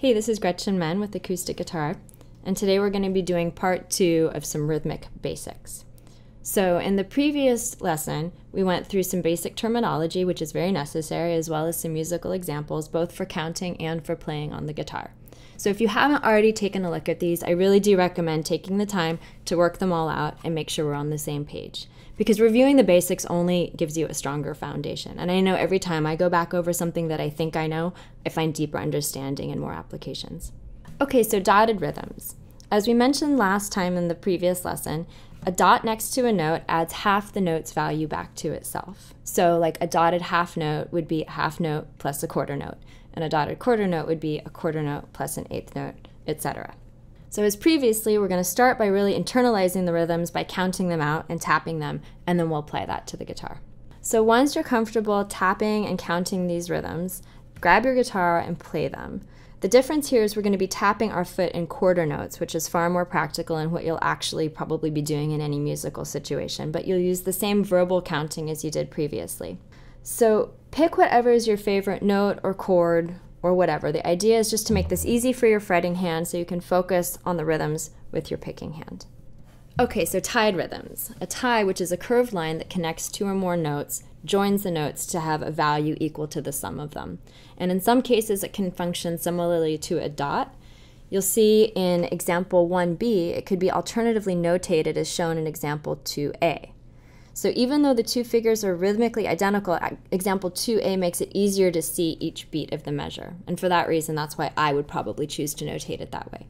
Hey, this is Gretchen Menn with Acoustic Guitar, and today we're going to be doing part 2 of some rhythmic basics. So in the previous lesson, we went through some basic terminology, which is very necessary, as well as some musical examples, both for counting and for playing on the guitar. So if you haven't already taken a look at these, I really do recommend taking the time to work them all out and make sure we're on the same page. Because reviewing the basics only gives you a stronger foundation. And I know every time I go back over something that I think I know, I find deeper understanding and more applications. Okay, so dotted rhythms. As we mentioned last time in the previous lesson, a dot next to a note adds half the note's value back to itself. So like a dotted half note would be a half note plus a quarter note, and a dotted quarter note would be a quarter note plus an eighth note, etc. So as previously, we're going to start by really internalizing the rhythms by counting them out and tapping them, and then we'll apply that to the guitar. So once you're comfortable tapping and counting these rhythms, grab your guitar and play them. The difference here is we're going to be tapping our foot in quarter notes, which is far more practical and what you'll actually probably be doing in any musical situation, but you'll use the same verbal counting as you did previously. So pick whatever is your favorite note or chord or whatever. The idea is just to make this easy for your fretting hand so you can focus on the rhythms with your picking hand. Okay, so tied rhythms. A tie, which is a curved line that connects two or more notes, joins the notes to have a value equal to the sum of them. And in some cases, it can function similarly to a dot. You'll see in example 1b, it could be alternatively notated as shown in example 2a. So even though the two figures are rhythmically identical, example 2a makes it easier to see each beat of the measure. And for that reason, that's why I would probably choose to notate it that way.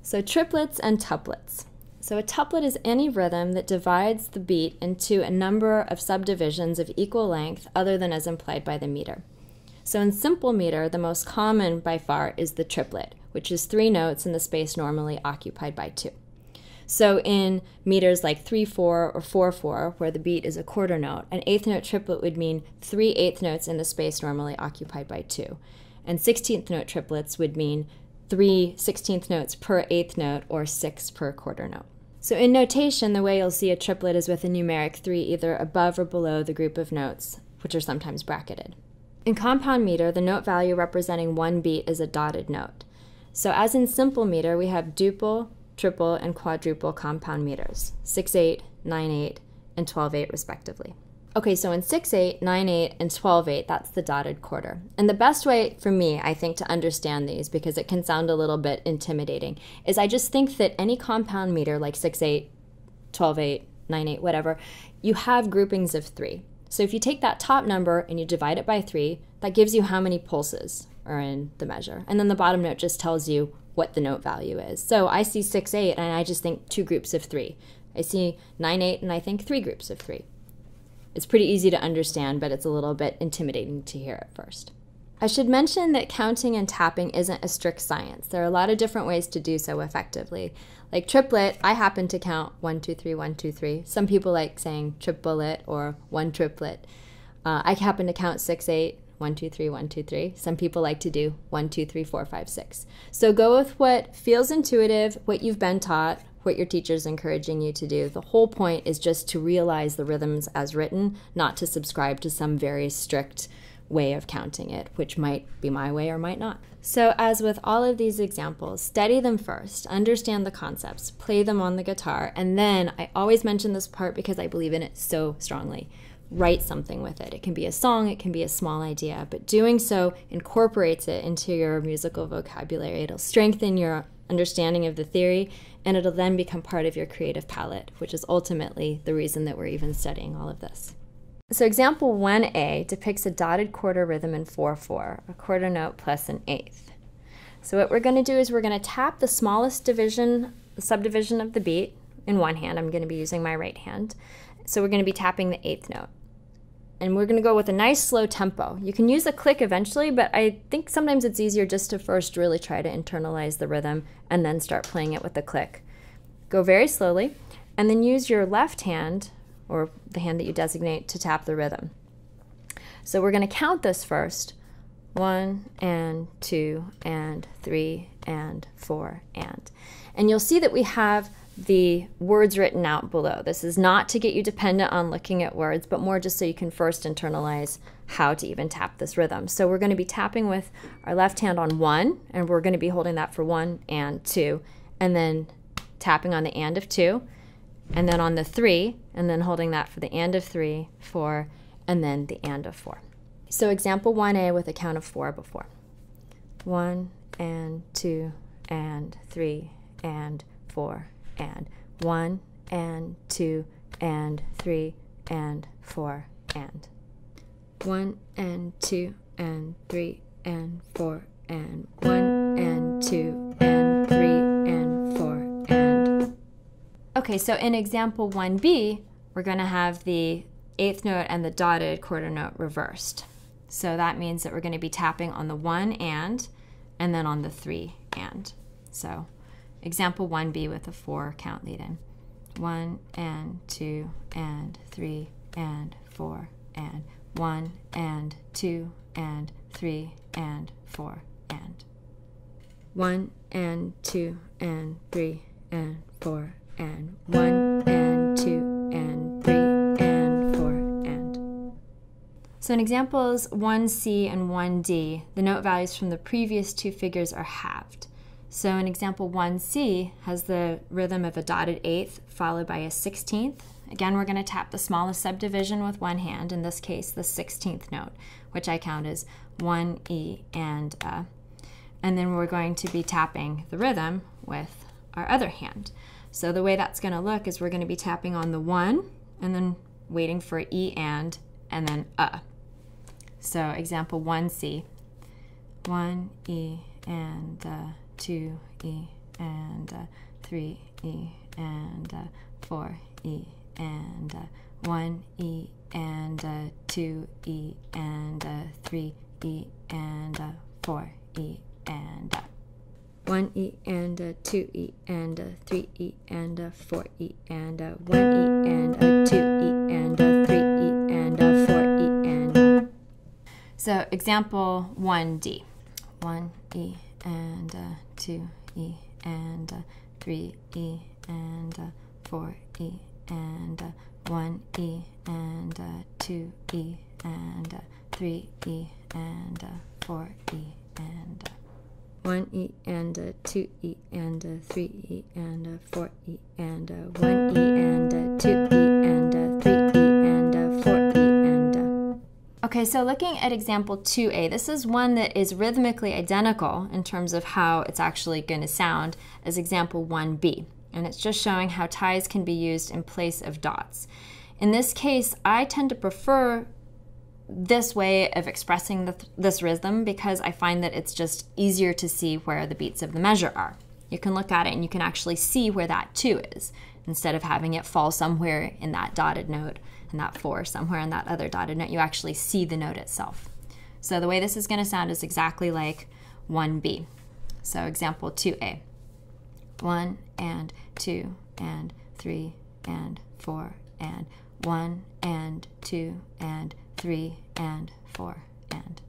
So triplets and tuplets. So a tuplet is any rhythm that divides the beat into a number of subdivisions of equal length other than as implied by the meter. So in simple meter, the most common by far is the triplet, which is 3 notes in the space normally occupied by 2. So in meters like 3/4 or 4/4, where the beat is a quarter note, an eighth note triplet would mean 3 eighth notes in the space normally occupied by 2. And 16th note triplets would mean 3 16th notes per eighth note or 6 per quarter note. So in notation, the way you'll see a triplet is with a numeric 3 either above or below the group of notes, which are sometimes bracketed. In compound meter, the note value representing one beat is a dotted note. So as in simple meter, we have duple, triple, and quadruple compound meters, 6/8, 9/8, and 12/8 respectively. Okay, so in 6/8, 9/8, and 12/8, that's the dotted quarter. And the best way for me, I think, to understand these, because it can sound a little bit intimidating, is I just think that any compound meter, like 6/8, 12/8, 9/8, whatever, you have groupings of 3. So if you take that top number and you divide it by 3, that gives you how many pulses are in the measure. And then the bottom note just tells you what the note value is. So I see 6/8 and I just think 2 groups of 3. I see 9/8 and I think 3 groups of 3. It's pretty easy to understand, but it's a little bit intimidating to hear at first. I should mention that counting and tapping isn't a strict science. There are a lot of different ways to do so effectively. Like triplet, I happen to count 1, 2, 3, 1, 2, 3. Some people like saying triplet or one triplet. I happen to count 6/8. 1, 2, 3, 1, 2, 3. Some people like to do 1, 2, 3, 4, 5, 6. So go with what feels intuitive, what you've been taught, what your teacher's encouraging you to do. The whole point is just to realize the rhythms as written, not to subscribe to some very strict way of counting it, which might be my way or might not. So as with all of these examples, study them first, understand the concepts, play them on the guitar, and then, I always mention this part because I believe in it so strongly, write something with it. It can be a song, it can be a small idea, but doing so incorporates it into your musical vocabulary. It'll strengthen your understanding of the theory, and it'll then become part of your creative palette, which is ultimately the reason that we're even studying all of this. So example 1a depicts a dotted quarter rhythm in 4/4, a quarter note plus an eighth. So what we're going to do is we're going to tap the smallest subdivision of the beat in one hand. I'm going to be using my right hand. So we're going to be tapping the eighth note. And we're going to go with a nice slow tempo. You can use a click eventually, but I think sometimes it's easier just to first really try to internalize the rhythm and then start playing it with a click. Go very slowly, and then use your left hand, or the hand that you designate, to tap the rhythm. So we're going to count this first. 1 and 2 and 3 and 4 and. And you'll see that we have the words written out below. This is not to get you dependent on looking at words, but more just so you can first internalize how to even tap this rhythm. So we're going to be tapping with our left hand on 1, and we're going to be holding that for 1 and 2, and then tapping on the and of 2, and then on the 3, and then holding that for the and of 3, 4, and then the and of 4. So example 1A with a count of 4 before. 1 and 2 and 3 and 4 and 1 and 2 and 3 and 4 and 1 and 2 and 3 and 4 and 1 and 2 and 3 and 4 and. Okay, so in example 1B, we're going to have the 8th note and the dotted quarter note reversed. So that means that we're going to be tapping on the 1 and then on the 3 and. So example 1B with a 4 count lead in. 1 and 2 and 3 and 4 and 1 and 2 and 3 and 4 and 1 and 2 and 3 and 4 and 1 and 2 and 3 and 4 and. So in examples 1C and 1D, the note values from the previous two figures are halved. So in example 1C has the rhythm of a dotted 8th followed by a 16th. Again, we're going to tap the smallest subdivision with one hand, in this case the 16th note, which I count as 1, E, and A. And then we're going to be tapping the rhythm with our other hand. So the way that's going to look is we're going to be tapping on the 1 and then waiting for E and then A. So example 1C, 1 E and 2 E and 3 E and 4 E and 1 E and 2 E and 3 E and 4 E and 1 E and 2 E and 3 E and 4 E and 1 E and 2 E and 3 E and 4 E and. So example 1D, 1 E and 2 E and 3 E and 4 E and 1 E and 2 E and 3 E and 4 E and 1 E and 2 E and 3 E and 4 E and 1 E and 2 E and 3 E and 4 E and. Okay, so looking at example 2A, this is one that is rhythmically identical in terms of how it's actually going to sound as example 1B. And it's just showing how ties can be used in place of dots. In this case, I tend to prefer this way of expressing this rhythm because I find that it's just easier to see where the beats of the measure are. You can look at it and you can actually see where that 2 is, instead of having it fall somewhere in that dotted note and that 4 somewhere in that other dotted note. You actually see the note itself. So the way this is going to sound is exactly like 1B. So example 2A. 1 and 2 and 3 and 4 and 1 and 2 and 3 and 4 and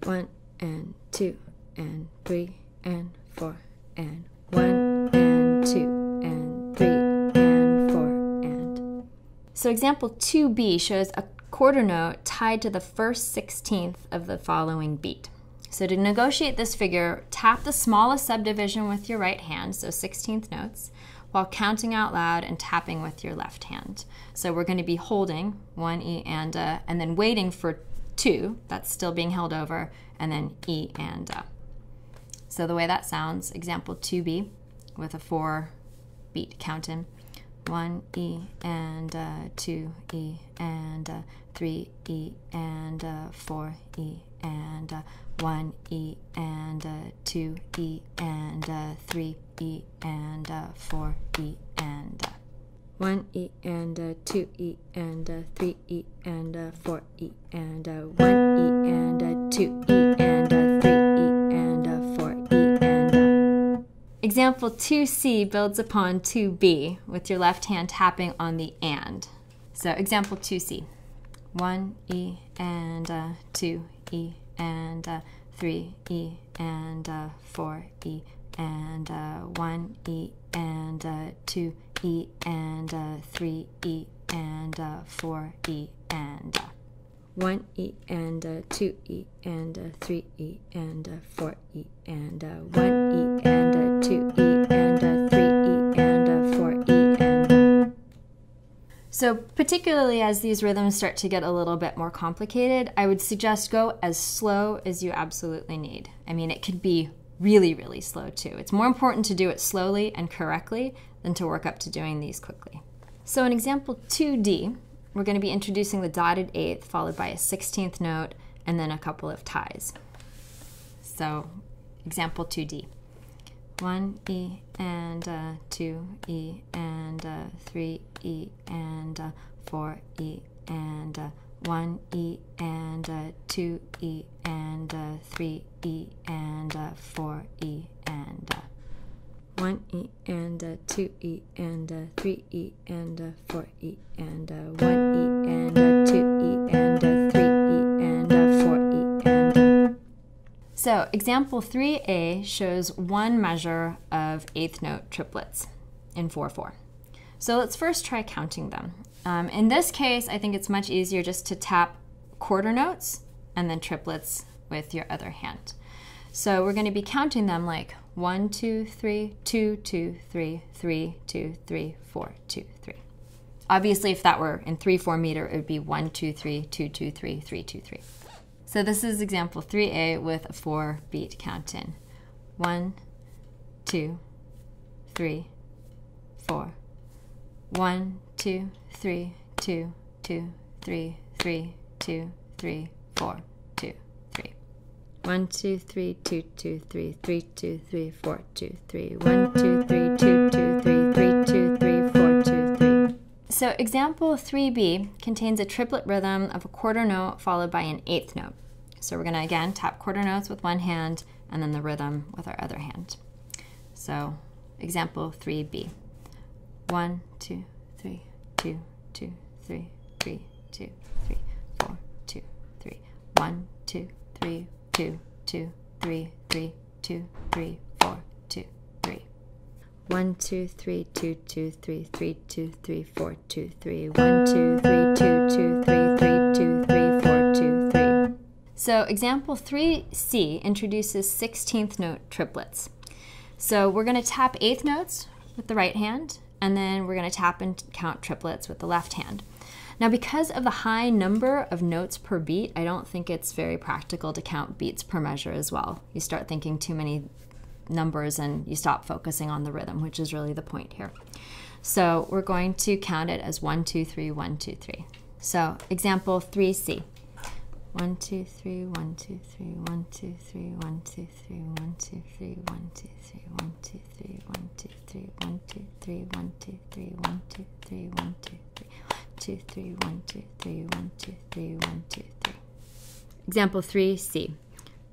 1 and 2 and 3 and 4 and 1 and 2 and 3 and 4 and. So example 2B shows a quarter note tied to the first 16th of the following beat. So to negotiate this figure, tap the smallest subdivision with your right hand, so 16th notes, while counting out loud and tapping with your left hand. So we're going to be holding 1 E and A, and then waiting for 2, that's still being held over, and then E and A. So the way that sounds, example 2B with a 4 beat count in. 1 E and 2 E and 3 E and 4 E and 1 E and 2 E and 3 E and 4 E and 1 E and 2 E and 3 E and 4 E and 1 E and 2 E and 3 E and 4 E and. Example 2C builds upon 2B with your left hand tapping on the and. So example 2C. 1 E and 2 E and 3 E and 4 E and 1 E and 2 E and 3 E and 4 E and 1 E and 2 E and 3 E and 4 E and 1 E and 2 E and 3 E and 4 E and. So particularly as these rhythms start to get a little bit more complicated, I would suggest go as slow as you absolutely need. I mean, it could be really, really slow too. It's more important to do it slowly and correctly than to work up to doing these quickly. So in example 2D, we're going to be introducing the dotted eighth followed by a 16th note and then a couple of ties. So example 2D. 1 E and 2 E and 3 E and 4 E and 1 E and 2 E and 3 E and 4 E and 1 E and 2 E and 3 E and 4 E and 1 E and 2 E and 3 E and 4 E and. So example 3A shows one measure of eighth note triplets in 4/4. So let's first try counting them. In this case, I think it's much easier just to tap quarter notes and then triplets with your other hand. So we're going to be counting them like 1, 2, 3, 2, 2, 3, 3, 2, 3, 4, 2, 3. Obviously, if that were in 3/4 meter, it would be 1, 2, 3, 2, 2, 3, 3, 2, 3. So this is example 3A with a 4-beat count in. 1, 2, 3, 4. 1, 2, 3, 2, 2, 3, 3, 2, 3, 4, 2, 3. 1, 2, 3, 2, 2, 3, 3, 2, 3, 4, 2, 3. 1, 2, 3, 2, 2, 3, 3, 2, 3, 4, 2, 3. So example 3B contains a triplet rhythm of a quarter note followed by an eighth note. So we're going to again tap quarter notes with one hand and then the rhythm with our other hand. So example 3B. 1, 2, 3, 2, 2, 3, 3, 2, 3, 4, 2, 3. 1, 2, 3, 2, 2, 3, 3, 2, 3, 4, 2, 3. 1, 2, 3, 2, 2, 3, 3, 2, 3, 4, 2, 3. 1, 2, 3, 2, 2, 3, 3, 2, 3, 4, 2, 3. So example 3C introduces 16th note triplets. So we're going to tap eighth notes with the right hand, and then we're going to tap and count triplets with the left hand. Now because of the high number of notes per beat, I don't think it's very practical to count beats per measure as well. You start thinking too many numbers and you stop focusing on the rhythm, which is really the point here. So we're going to count it as 1, 2, 3, 1, 2, 3. So example 3C. 1, 2, 3, 1, 2, 3, 1, 2, 3, 1, 2, 3, 1, 2, 3, 1, 2, 3, 1, 2, 3, 1, 2, 3, 1, 2, 3, 1, 2, 3, 1, 2, 3, 1, 2, 3, 2, 3, 1, 2, 3, 1, 2, 3, 1, 2, 3. Example 3C.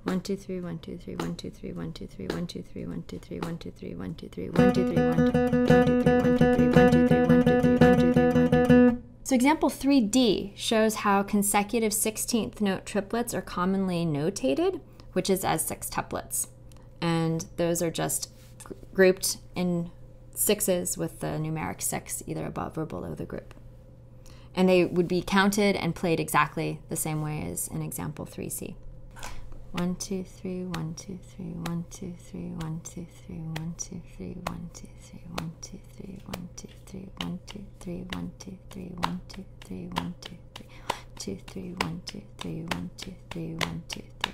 1, 2, 3, 1, 2, 3, 1, 2, 3, 1, 2, 3, 1, 2, 3, 1, 2, 3, 1, 2, 3, 1, 2, 3, 1, 2, 3, 1, 2, 3, 1, 2, 3, 1, 2, 3, 1, 2, 3, 1, 2, 3, 1, 2, 3, 1, 2, 3, 1, 2, 3, 1, 2, 3. So example 3D shows how consecutive 16th note triplets are commonly notated, which is as sextuplets. And those are just grouped in sixes with the numeric 6 either above or below the group. And they would be counted and played exactly the same way as in example 3C. 1, 2, 3, 1, 2, 3, 1, 2, 3, 1, 2, 3, 1, 2, 3, 1, 2, 3, 1, 2, 3, 1, 2, 3, 1, 2, 3, 1, 2, 3, 1, 2, 3, 1, 2, 3, 2, 3, 1, 2, 3, 1, 2, 3, 1, 2, 3.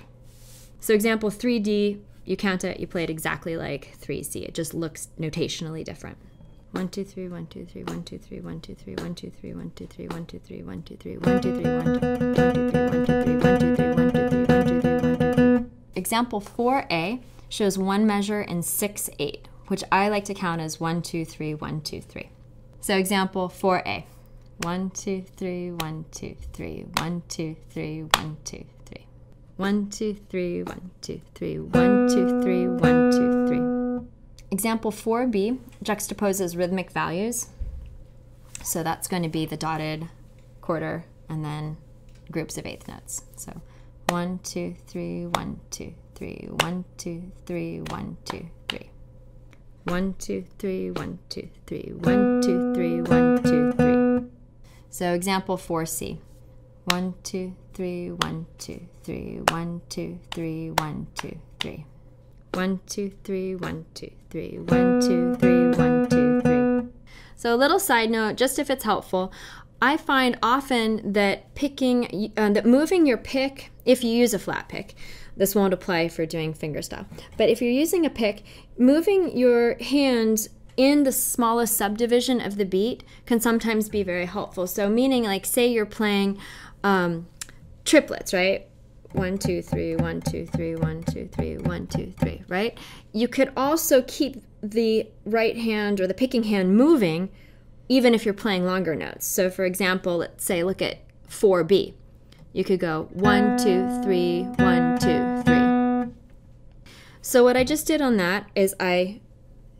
So example 3D, you count it, you play it exactly like 3C. It just looks notationally different. 1, 2, 3, 1, 2, 3, 1, 2, 3, 1, 2, 3, 1, 2, 3, 1, 2, 3, 1, 2, 3, 1, 2, 3, 1, 2, 3, 1, 2, 3, 1, 2, 3, 1, 2, 3, 1, 2, 3, 1, 2, 3, 1, 2, 3, 1, 2, 3, 1, 2, 3, 1, 2, 3, 1, 2, 3. Example 4A shows one measure in 6/8, which I like to count as 1, 2, 3, 1, 2, 3. So example 4A. 1, 2, 3, 1, 2, 3, 1, 2, 3, 1, 2, 3. 1, 2, 3, 1, 2, 3, 1, 2, 3, 1, 2, 3. Example 4B juxtaposes rhythmic values. So that's going to be the dotted quarter and then groups of eighth notes. So 1, 2, 3, 1, 2, 3, 1, 2, 3, 1, 2, 3. 1, 2, 3, 1, 2, 3, 1, 2, 3, 1, 2, 3. So example 4C. 1, 2, 3, 1, 2, 3, 1, 2, 3, 1, 2, 3. 1, 2, 3, 1, 2, 3, 1, 2, 3, 1, 2, 3. So a little side note, just if it's helpful, I find often that moving your pick, if you use a flat pick, this won't apply for doing fingerstyle, but if you're using a pick, moving your hands in the smallest subdivision of the beat can sometimes be very helpful. So meaning, like, say you're playing triplets, right? 1, 2, 3, 1, 2, 3, 1, 2, 3, 1, 2, 3, right? You could also keep the right hand or the picking hand moving even if you're playing longer notes. So for example, let's say, look at 4B. You could go 1, 2, 3, 1, 2, 3. So what I just did on that is I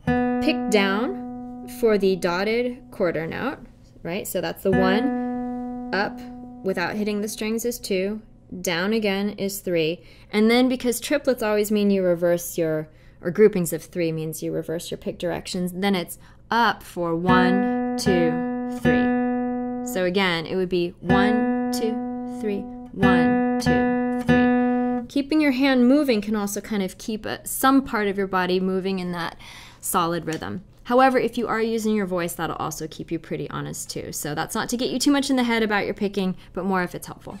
picked down for the dotted quarter note, right? So that's the 1, up without hitting the strings is 2, down again is 3, and then because triplets always mean you reverse your, or groupings of 3 means you reverse your pick directions, then it's up for 1, 2, 3. So again, it would be 1, 2, 3, 1, 2, 3. Keeping your hand moving can also kind of keep some part of your body moving in that solid rhythm. However, if you are using your voice, that'll also keep you pretty honest too. So that's not to get you too much in the head about your picking, but more if it's helpful.